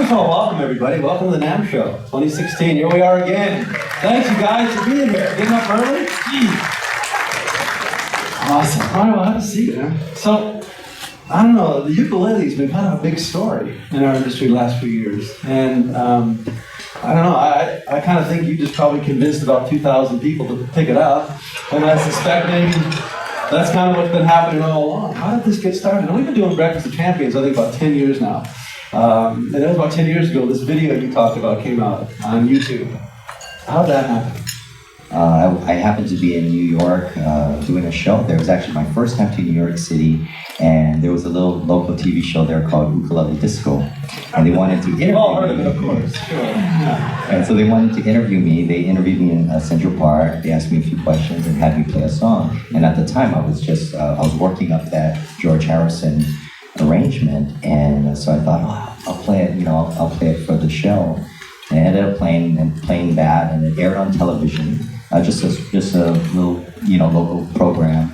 First of all, welcome everybody. Welcome to the NAMM Show 2016. Here we are again. Thanks you guys for being here. Getting up early? Jeez. Awesome. I don't know how to see it, man. So, I don't know, the ukulele's been kind of a big story in our industry the last few years. And I don't know, I kind of think you just probably convinced about 2,000 people to pick it up. And I suspect maybe that's kind of what's been happening all along. How did this get started? And we've been doing Breakfast of Champions, I think, about 10 years now. And it was about 10 years ago, this video you talked about came out on YouTube. How did that happen? I happened to be in New York doing a show. There was actually my first time to New York City, and there was a little local TV show there called Ukulele Disco, and they wanted to interview Oh, heard of it, of course. Sure. And so they wanted to interview me. They interviewed me in Central Park. They asked me a few questions and had me play a song. And at the time, I was working up that George Harrison arrangement, and so I thought, oh, I'll play it. I'll play it for the show. And I ended up playing that, and it aired on television. Just a little, local program.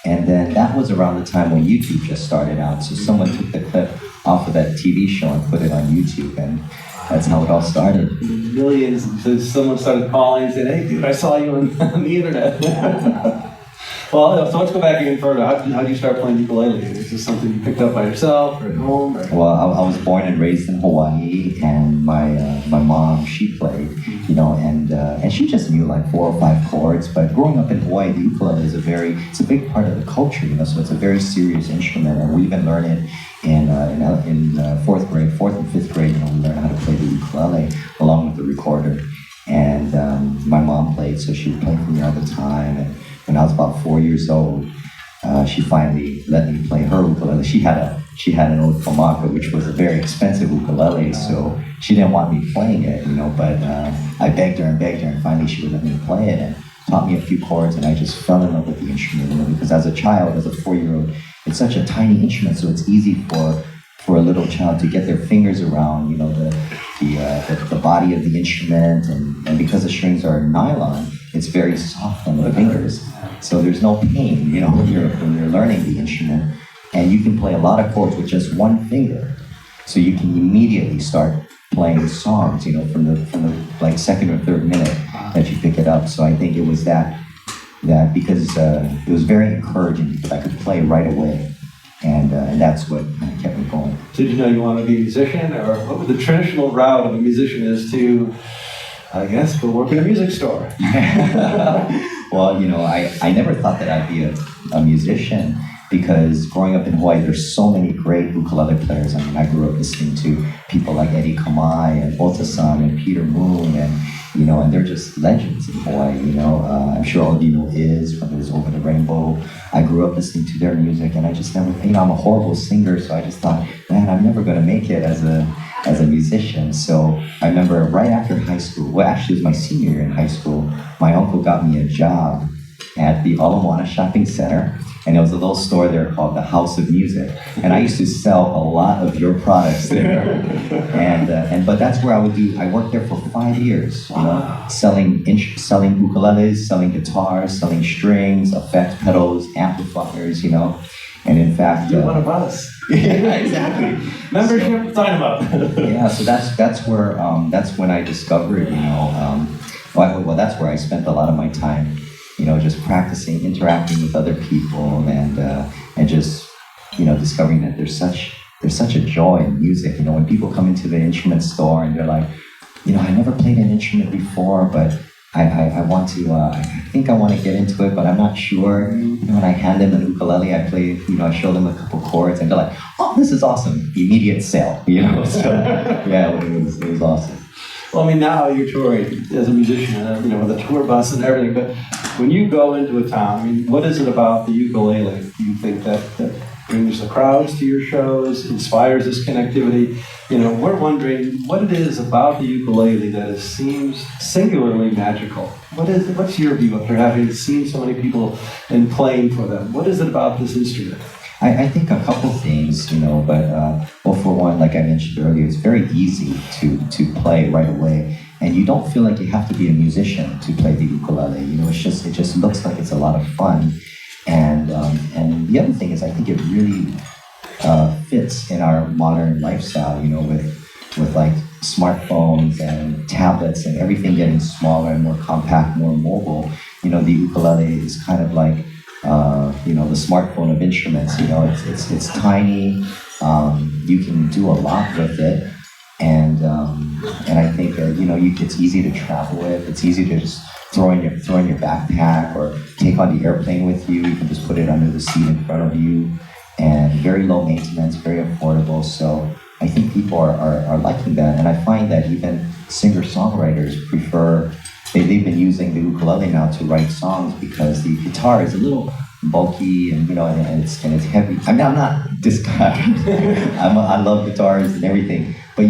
And then that was around the time when YouTube just started out. So someone took the clip off of that TV show and put it on YouTube, and that's how it all started. Millions. So someone started calling and said, "Hey, dude, I saw you on the internet." Well, so let's go back even further. How did you start playing ukulele? Is this something you picked up by yourself or at home? Or? Well, I was born and raised in Hawaii, and my mom, she played, and she just knew like 4 or 5 chords. But growing up in Hawaii, the ukulele is it's a big part of the culture, so it's a very serious instrument, and we even learn it in 4th and 5th grade. We learn how to play the ukulele along with the recorder. And my mom played, so she would play for me all the time. And when I was about 4 years old, she finally let me play her ukulele. She had an old Kamaka, which was a very expensive ukulele, so she didn't want me playing it, but I begged her, and finally she would let me play it and taught me a few chords, and I just fell in love with the instrument, because as a child, as a 4-year-old, it's such a tiny instrument, so it's easy for a little child to get their fingers around, the body of the instrument, and because the strings are nylon, it's very soft on the fingers, so there's no pain, when you're learning the instrument, and you can play a lot of chords with just one finger, so you can immediately start playing songs, from the like 2nd or 3rd minute that you pick it up. So I think it was that because it was very encouraging because I could play right away. And that's what kind of kept me going. So did you know you wanted to be a musician, or what would the traditional route of a musician is to, I guess, go work in a music store? Well, I never thought that I'd be a musician, because growing up in Hawaii, there's so many great ukulele players. I grew up listening to people like Eddie Kamai and Ota-san and Peter Moon, and they're just legends in Hawaii. I'm sure all of you know from his Over the Rainbow. I grew up listening to their music, and I just never, I'm a horrible singer, so I just thought, man, I'm never going to make it as a musician. So I remember right after high school, well, actually it was my senior year in high school, my uncle got me a job at the Ala Moana Shopping Center, and there was a little store there called the House of Music, and I used to sell a lot of your products there. But that's where I worked there for 5 years, selling ukuleles, selling guitars, selling strings, effect pedals, amplifiers, and in fact, you're one of us. Yeah, exactly. Membership, sign up. Yeah, so that's when I discovered, that's where I spent a lot of my time, just practicing, interacting with other people, and just, discovering that there's such a joy in music. When people come into the instrument store and they're like, I never played an instrument before, but I want to, I think I want to get into it, but I'm not sure. When I hand them an ukulele, I play, I show them a couple chords, and they're like, oh, this is awesome. Immediate sale, So, yeah, it was awesome. Well, now you're touring as a musician, with a tour bus and everything, but when you go into a town, what is it about the ukulele do you think that brings the crowds to your shows, inspires this connectivity? We're wondering what it is about the ukulele that seems singularly magical. What's your view after having seen so many people and playing for them? What is it about this instrument? I think a couple things, but for one, like I mentioned earlier, it's very easy to play right away, and you don't feel like you have to be a musician to play the ukulele. It just looks like it's a lot of fun, and the other thing is I think it really fits in our modern lifestyle. With with like smartphones and tablets and everything getting smaller and more compact, more mobile, the ukulele is kind of like, the smartphone of instruments. It's tiny. You can do a lot with it, and I think it's easy to travel with. It's easy to just throw in your backpack or take on the airplane with you. You can just put it under the seat in front of you, and very low maintenance, very affordable. So I think people are liking that, and I find that even singer-songwriters prefer. They've been using the ukulele now to write songs because the guitar is a little bulky and and it's heavy. I mean, I'm not this guy. I love guitars and everything, but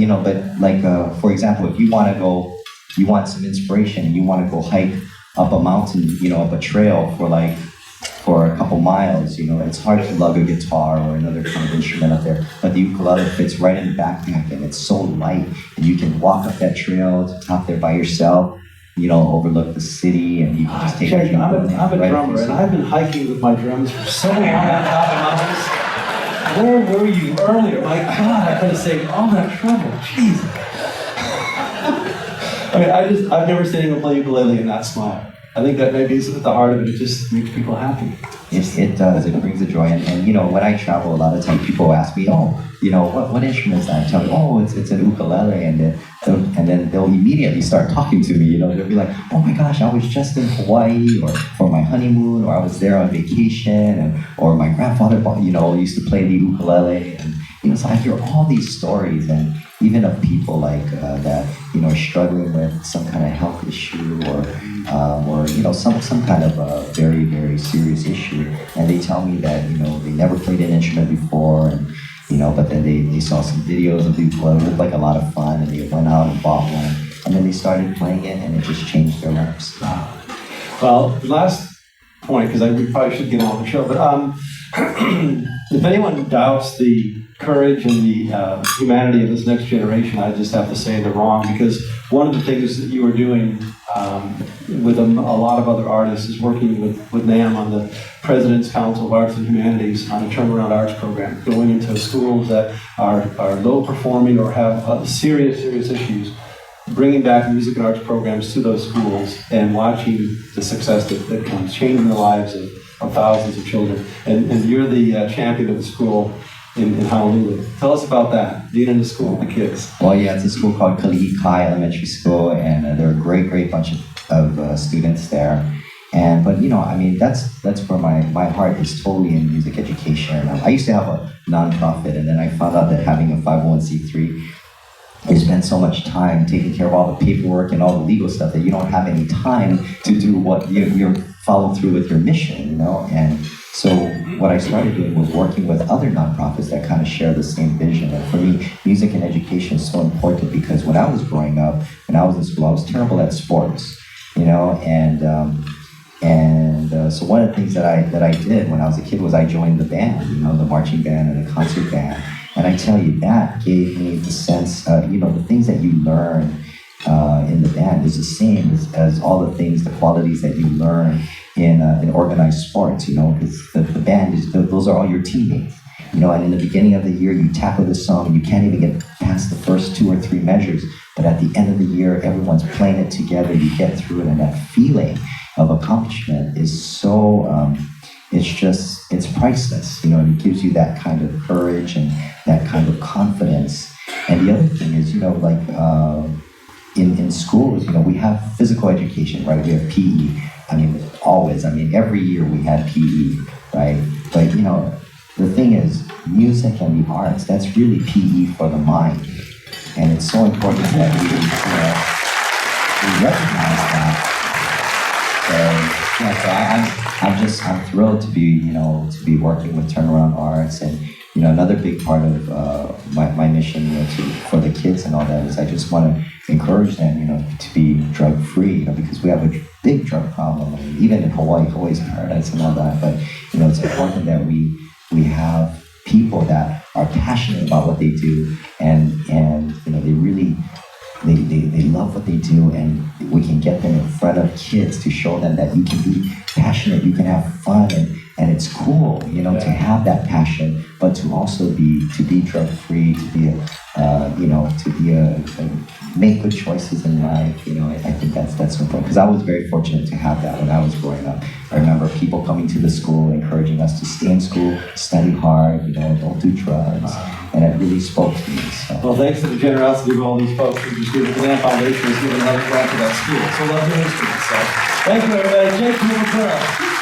like for example, if you want some inspiration and you want to go hike up a mountain, up a trail for a couple miles, it's hard to lug a guitar or another kind of instrument up there, but the ukulele fits right in the backpack and it's so light and you can walk up that trail to top there by yourself, overlook the city, and you can just take Jake, I'm a drummer, and I've been hiking with my drums for so long on top of mountains. Where were you earlier? My God, I could have saved all that trouble. Jesus. I mean, I've never seen anyone play ukulele and not smile. I think that maybe is at the heart of it. It just makes people happy. It does. It brings a joy. And when I travel, a lot of times people ask me, what instrument is that? I tell them, it's an ukulele. And then they'll immediately start talking to me. They'll be like, oh my gosh, I was just in Hawaii, or for my honeymoon, or I was there on vacation, or my grandfather, used to play the ukulele. And so I hear all these stories, and even of people like that, are struggling with some kind of health issue or some kind of a very, very serious issue, and they tell me that they never played an instrument before, and but then they saw some videos of the ukulele. It looked like a lot of fun, and they went out and bought one, and then they started playing it, and it just changed their lives. Well, the last point, because we probably should get on with the show, but if anyone doubts the courage and the humanity of this next generation, I just have to say they're wrong, because one of the things that you are doing with a lot of other artists is working with NAMM on the President's Council of Arts and Humanities on a turnaround arts program, going into schools that are low performing or have serious issues, bringing back music and arts programs to those schools and watching the success that comes, changing the lives of thousands of children. And you're the champion of the school in Honolulu. Tell us about that, being in the school with the kids. Well, yeah, it's a school called Kalihi Kai Elementary School, and they're a great bunch of students there. But that's where my heart is totally in music education. I used to have a nonprofit, and then I found out that having a 501c3, you spend so much time taking care of all the paperwork and all the legal stuff that you don't have any time to do what you're follow through with your mission, And so what I started doing was working with other nonprofits that kind of share the same vision. And for me, music and education is so important, because when I was growing up, when I was in school, I was terrible at sports, so one of the things that I did when I was a kid was I joined the band, the marching band and the concert band. And I tell you, that gave me the sense of, the things that you learn in the band is the same as all the things, the qualities that you learn in organized sports, because the band those are all your teammates, and in the beginning of the year, you tackle the song and you can't even get past the first 2 or 3 measures, but at the end of the year, everyone's playing it together, you get through it, and that feeling of accomplishment is so, it's priceless, and it gives you that kind of courage and that kind of confidence. And the other thing is, in schools, we have physical education, right? We have PE. Every year we had PE, right? But, the thing is, music and the arts, that's really PE for the mind. And it's so important that we recognize that. So I'm thrilled to be working with Turnaround Arts, and another big part of my mission, for the kids and all that, is I just want to encourage them, to be drug free, because we have a big drug problem. Even in Hawaii's paradise and all that. But it's important that we have people that are passionate about what they do, and they really. They love what they do, and we can get them in front of kids to show them that you can be passionate, you can have fun, and it's cool, to have that passion, but to also be drug free, to be to be make good choices in life. I think that's so important, because I was very fortunate to have that when I was growing up. I remember people coming to the school, encouraging us to stay in school, study hard, don't do drugs, and it really spoke to me. So. Well, thanks to the generosity of all these folks who just gave the NAMM Foundation has given another grant to that school. So love your instruments. So thank you, everybody. Jake Shimabukuro.